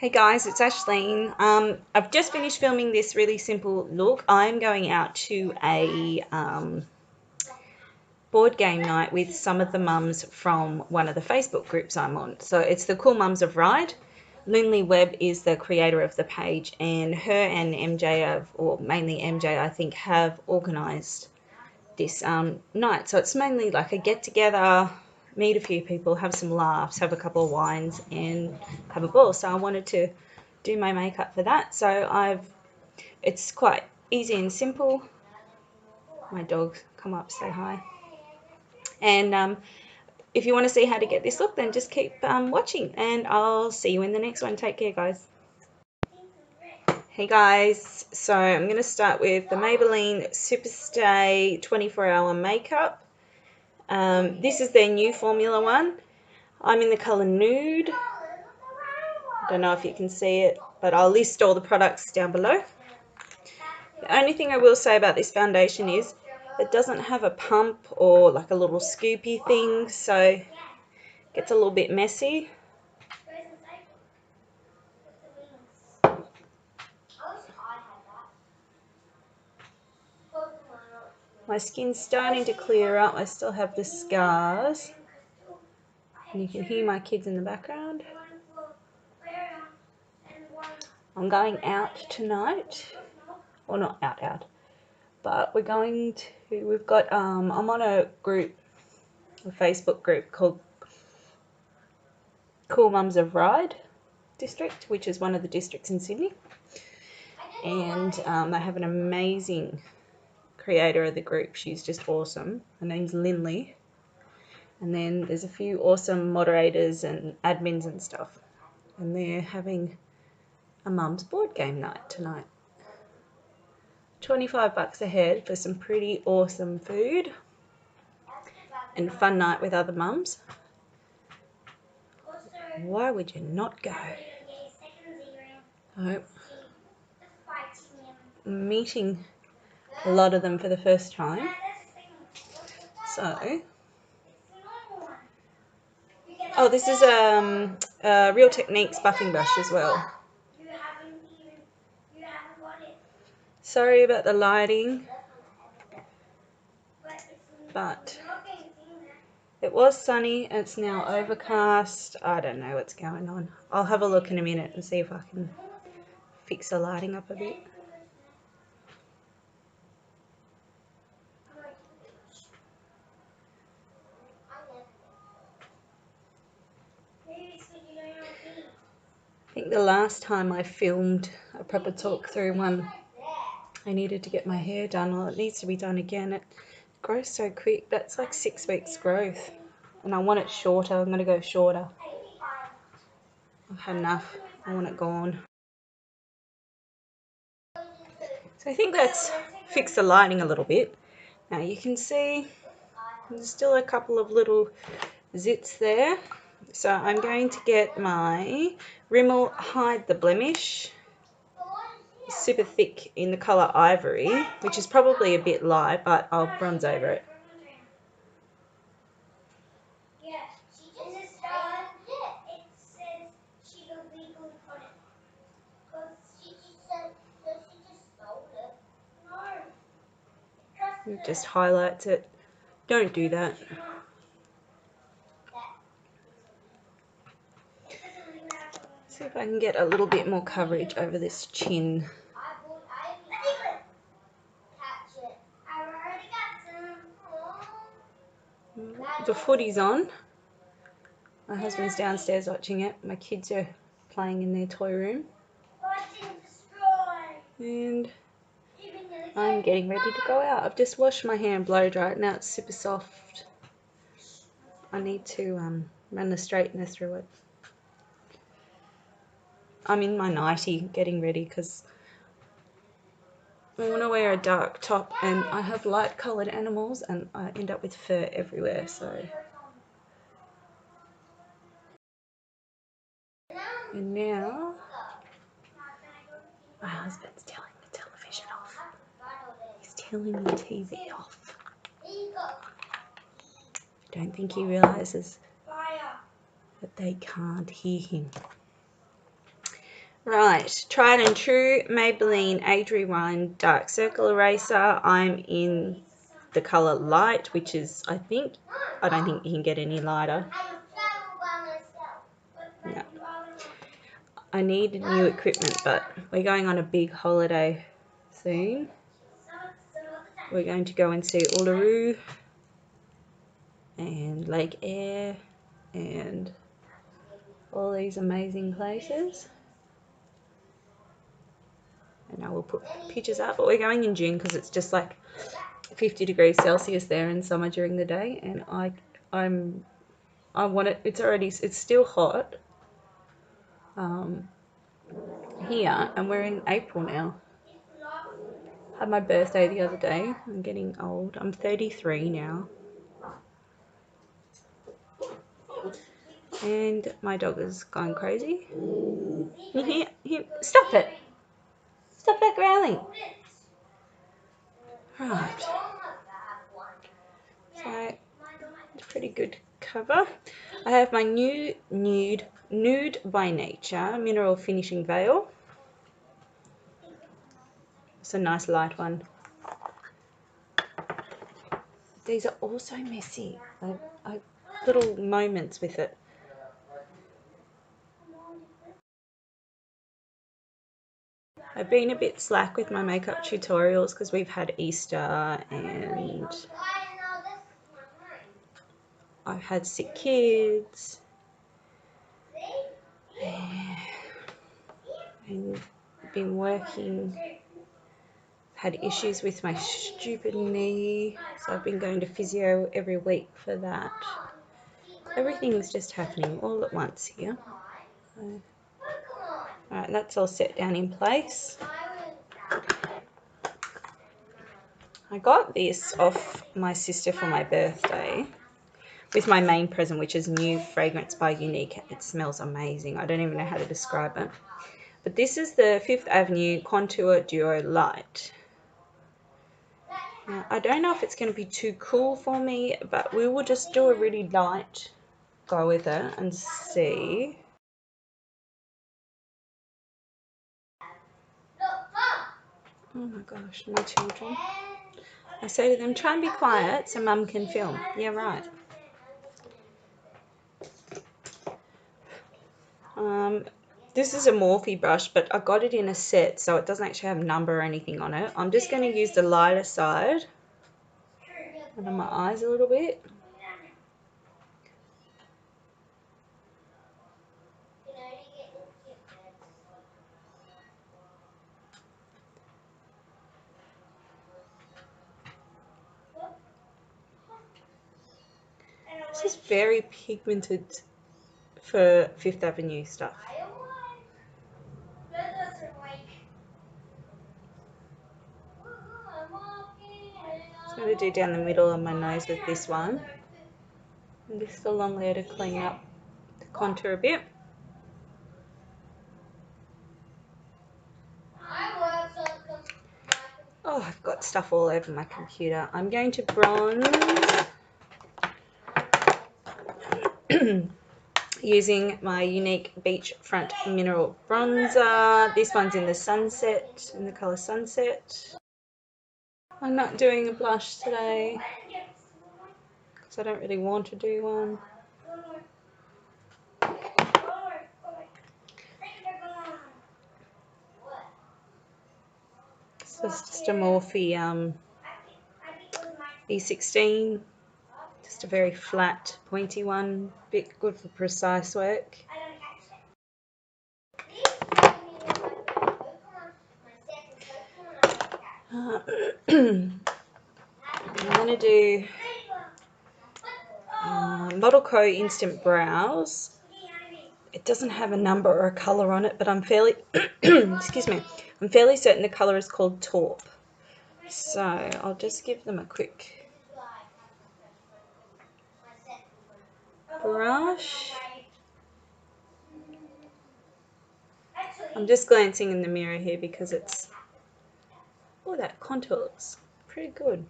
Hey guys, it's Ashleen. I've just finished filming this really simple look. I'm going out to a board game night with some of the mums from one of the Facebook groups I'm on. So it's the Cool Mums of Ride. Lindley Webb is the creator of the page, and her and MJ, or mainly MJ, I think, have organised this night. So it's mainly like a get-together, meet a few people, have some laughs, have a couple of wines, and have a ball. So I wanted to do my makeup for that. So it's quite easy and simple. My dogs come up, say hi. And if you want to see how to get this look, then just keep watching, and I'll see you in the next one. Take care, guys. Hey guys, so I'm going to start with the Maybelline Superstay 24-hour makeup. This is their new formula one. I'm in the colour Nude. I don't know if you can see it, but I'll list all the products down below. The only thing I will say about this foundation is it doesn't have a pump or like a little scoopy thing, so it gets a little bit messy. My skin's starting to clear up. I still have the scars. And you can hear my kids in the background. I'm going out tonight. Well, not out. But we're going to, we've got, I'm on a group, a Facebook group called Cool Mums of Ride District, which is one of the districts in Sydney. And they have an amazing creator of the group. She's just awesome. Her name's Lindley. And then there's a few awesome moderators and admins and stuff. And they're having a mum's board game night tonight. $25 a head for some pretty awesome food and a fun night with other mums. Why would you not go? I'm meeting a lot of them for the first time. So, oh, this is a Real Techniques buffing brush as well. Sorry about the lighting, but it was sunny and it's now overcast. I don't know what's going on. I'll have a look in a minute and see if I can fix the lighting up a bit. I think the last time I filmed a proper talk through one, I needed to get my hair done. Well, it needs to be done again. It grows so quick. That's like 6 weeks growth. And I want it shorter. I'm going to go shorter. I've had enough. I want it gone. So I think that's fixed the lighting a little bit. Now you can see there's still a couple of little zits there. So I'm going to get my Rimmel Hide the Blemish, super thick, in the colour Ivory, which is probably a bit light, but I'll bronze over it. It just highlights it. Don't do that. See if I can get a little bit more coverage over this chin. The footy's on. My husband's downstairs watching it. My kids are playing in their toy room. And I'm getting ready to go out. I've just washed my hair and blow dried. Now it's super soft. I need to run the straightener through it. I'm in my nightie getting ready because I want to wear a dark top, and I have light coloured animals and I end up with fur everywhere, so. And now my husband's telling the television off. He's telling the TV off. I don't think he realises that they can't hear him. Right, tried and true Maybelline Age Rewind Dark Circle Eraser. I'm in the colour Light, which is, I don't think you can get any lighter. No. I need new equipment, but we're going on a big holiday soon. We're going to go and see Uluru and Lake Eyre and all these amazing places. And I will put pictures up, but we're going in June because it's just like 50 degrees Celsius there in summer during the day, and I want it. It's still hot here, and we're in April now. Had my birthday the other day. I'm getting old. I'm 33 now. And my dog is going crazy. You hear, stop it. Stop that growling. Right. So, it's a pretty good cover. I have my new Nude by Nature Mineral Finishing Veil. It's a nice light one. These are also messy. Little moments with it. I've been a bit slack with my makeup tutorials because we've had Easter and I've had sick kids and been working. Had issues with my stupid knee, so I've been going to physio every week for that. Everything is just happening all at once here. Alright, that's all set down in place. I got this off my sister for my birthday with my main present, which is new fragrance by Younique. It smells amazing. I don't even know how to describe it. But this is the Fifth Avenue Contour Duo Light. Now, I don't know if it's going to be too cool for me, but we will just do a really light go with it and see. Oh my gosh, my children. I say to them, try and be quiet so mum can film. Yeah, right. This is a Morphe brush, but I got it in a set, so it doesn't actually have a number or anything on it. I'm just going to use the lighter side under my eyes a little bit. This is very pigmented for Fifth Avenue stuff. I'm going to do down the middle of my nose with this one. And just a long layer to clean up the contour a bit. Oh, I've got stuff all over my computer. I'm going to bronze using my Younique Beachfront Mineral Bronzer. This one's in the Sunset, in the colour Sunset. I'm not doing a blush today because I don't really want to do one. This is just a Morphe E16, just a very flat, pointy one, bit good for precise work. I'm going to do Model Co Instant Brows. It doesn't have a number or a colour on it, but I'm fairly, excuse me, I'm fairly certain the colour is called Taupe. So I'll just give them a quick brush. I'm just glancing in the mirror here because it's, oh, that contour looks pretty good.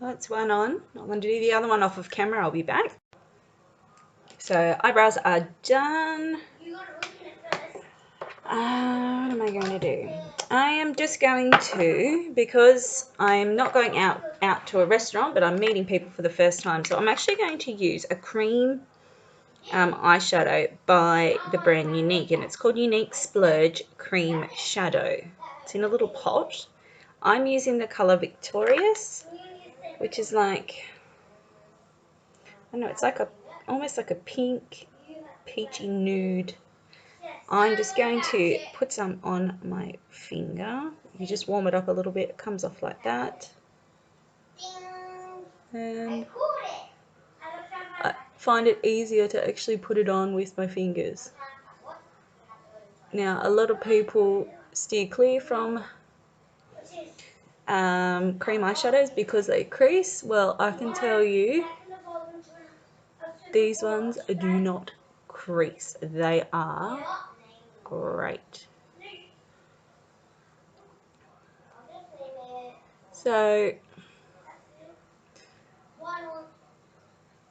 That's one on. I'm going to do the other one off of camera. I'll be back. So eyebrows are done. What am I going to do? I am just going to, because I'm not going out to a restaurant, but I'm meeting people for the first time, so I'm actually going to use a cream eyeshadow by the brand Younique, and it's called Younique Splurge Cream Shadow. It's in a little pot. I'm using the colour Victorious, which is like, I don't know, it's like almost like a pink, peachy nude. I'm just going to put some on my finger. You just warm it up a little bit, it comes off like that. And I find it easier to actually put it on with my fingers. Now, a lot of people steer clear from cream eyeshadows because they crease. Well, I can tell you, these ones do not crease. They are great. So,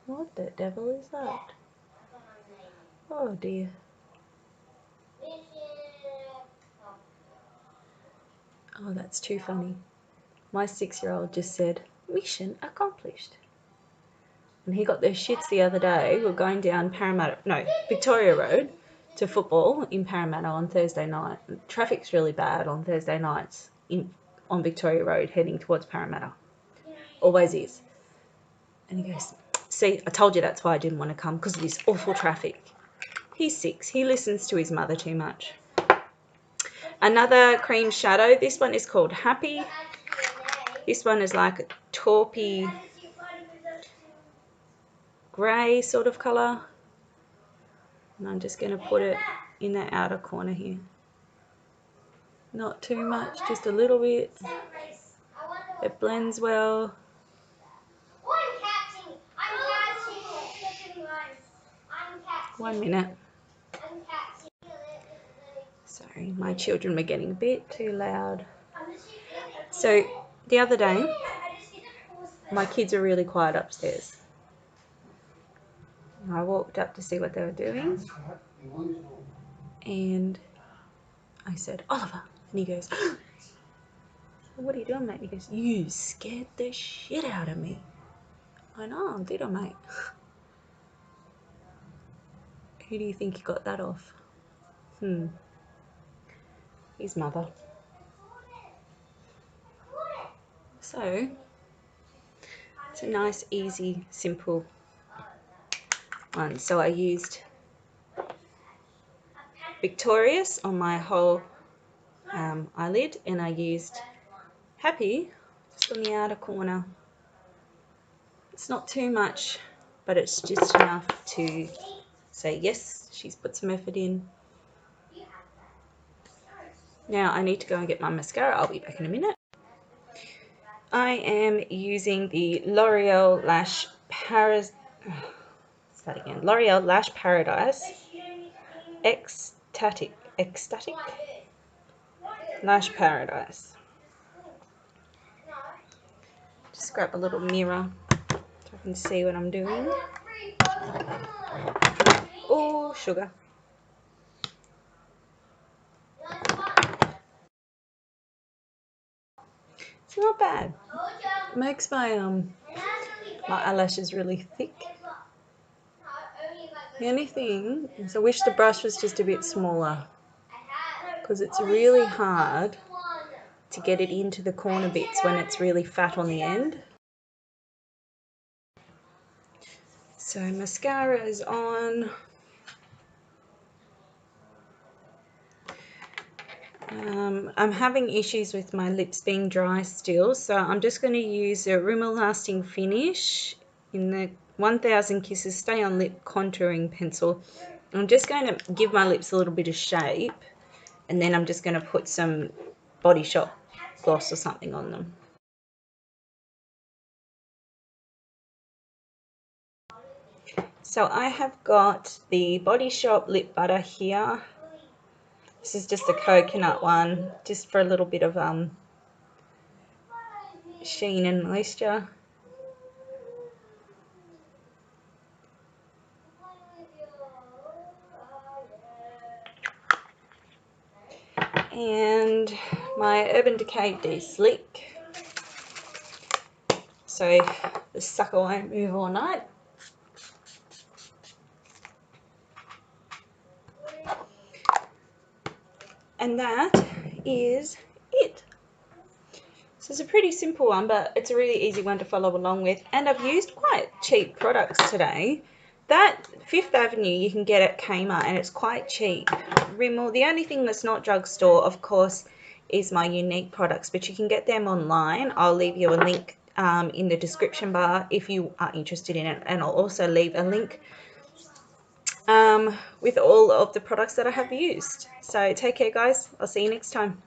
what the devil is that? Oh dear. Oh, that's too funny. My 6-year-old just said, "Mission accomplished." And he got their shits the other day. We were going down Victoria Road to football in Parramatta on Thursday night. Traffic's really bad on Thursday nights on Victoria Road heading towards Parramatta. Always is. And he goes, "See, I told you that's why I didn't want to come, because of this awful traffic." He's 6. He listens to his mother too much. Another cream shadow. This one is called Happy. This one is like a taupey grey sort of colour. And I'm just going to put it in the outer corner here. Not too much, just a little bit. It blends well. One minute. Sorry, my children were getting a bit too loud. So the other day, my kids are really quiet upstairs. I walked up to see what they were doing, and I said, "Oliver," and he goes, "What are you doing, mate?" He goes, "You scared the shit out of me." I know, did I, mate? Who do you think he got that off? His mother. So, it's a nice, easy, simple one. So I used Victorious on my whole eyelid, and I used Happy just on the outer corner. It's not too much, but it's just enough to say, yes, she's put some effort in. Now I need to go and get my mascara. I'll be back in a minute. I am using the L'Oreal Lash L'Oreal Lash Paradise Ecstatic Lash Paradise. Just grab a little mirror so I can see what I'm doing. Oh, sugar. It's not bad. It makes my eyelashes really thick. The only thing is I wish the brush was just a bit smaller, because it's really hard to get it into the corner bits when it's really fat on the end. So mascara is on. I'm having issues with my lips being dry still, so I'm just going to use a Rimmel Lasting Finish in the 1000 Kisses Stay On Lip Contouring Pencil. I'm just going to give my lips a little bit of shape, and then I'm just going to put some Body Shop gloss or something on them. So I have got the Body Shop Lip Butter here. This is just a coconut one, just for a little bit of sheen and moisture. and my Urban Decay De Slick, so the sucker won't move all night. And that is it. So it's a pretty simple one, but it's a really easy one to follow along with. And I've used quite cheap products today. That Fifth Avenue you can get at Kmart, and it's quite cheap. Rimmel, the only thing that's not drugstore, of course, is my Younique products, but you can get them online. I'll leave you a link in the description bar if you are interested in it, and I'll also leave a link with all of the products that I have used. So take care, guys. I'll see you next time.